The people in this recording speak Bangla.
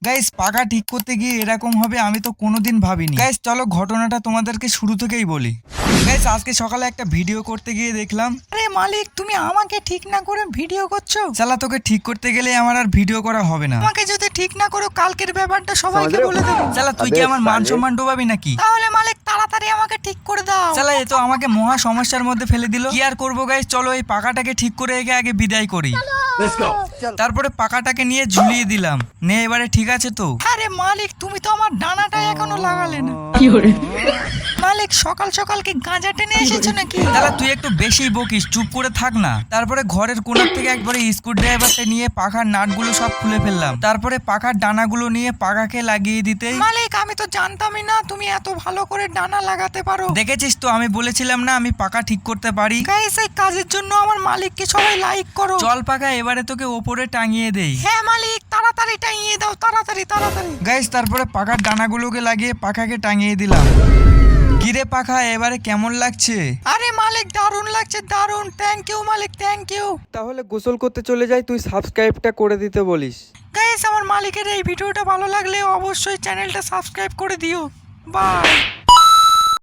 গাইস পাখা ঠিক করতে গিয়ে এরকম হবে আমি তো কোনোদিন ভাবিনি। গাইস চলো ঘটনাটা তোমাদেরকে শুরু থেকেই বলি। গাইস আজকে সকালে একটা ভিডিও করতে গিয়ে দেখলাম, আরে মালিক তুমি আমাকে ঠিক না করে ভিডিও করছো। শালা তোকে ঠিক করতে গেলে আমার আর ভিডিও করা হবে না। আমাকে যদি ঠিক না করো কালকের ব্যাপারটা সবাইকে বলে দেবো। শালা তুই কি আমার মান সম্মান ডোবাবি নাকি? তাহলে মালিক তাড়াতাড়ি আমাকে ঠিক করে দাও। শালা এ তো আমাকে মহা সমস্যার মধ্যে ফেলে দিল। কি আর করবো গাইস, চলো এই পাখাটাকে ঠিক করে আগে বিদায় করি। তারপরে পাখাটাকে নিয়ে ঝুলিয়ে দিলাম। নে এবারে ঠিক আছে তো? আরে মালিক তুমি তো আমার ডানাটা এখনো লাগালে না। মালিক সকাল সকাল কি গাঁজা টেনে এসেছো নাকি? দাদা তুই একটু বেশি বকিস, চুপ করে থাক না। তারপরে ঘরের কোণার থেকে একবারে স্ক্রু ড্রাইভারটা নিয়ে পাখার নাটগুলো সব খুলে ফেললাম। তারপরে পাখার ডানাগুলো নিয়ে পাখাকে লাগিয়ে দিতে, মালিক আমি তো জানতামই না তুমি এত ভালো করে ডানা লাগাতে পারো। দেখেছিস তো আমি বলেছিলাম না আমি পাখা ঠিক করতে পারি। গাইস এই কাজের জন্য আমার মালিককে সবাই লাইক করো। চল পাখা এবারে তোকে ওপরে টাঙিয়ে দেই। হ্যাঁ মালিক তাড়াতাড়ি টাঙিয়ে দাও, তাড়াতাড়ি তাড়াতাড়ি। গাইস তারপরে পাখার ডানাগুলোকে লাগিয়ে পাখাকে টাঙিয়ে দিলাম। কিরে পাখা এবারে কেমন লাগছে? আরে মালিক দারুণ লাগছে, দারুণ। থ্যাংক ইউ মালিক, থ্যাংক ইউ। তাহলে গোসল করতে চলে যাই, তুই সাবস্ক্রাইবটা করে দিতে বলিস। গাইস আমার মালিকের এই ভিডিওটা ভালো লাগলে অবশ্যই চ্যানেলটা সাবস্ক্রাইব করে দিও। বাই।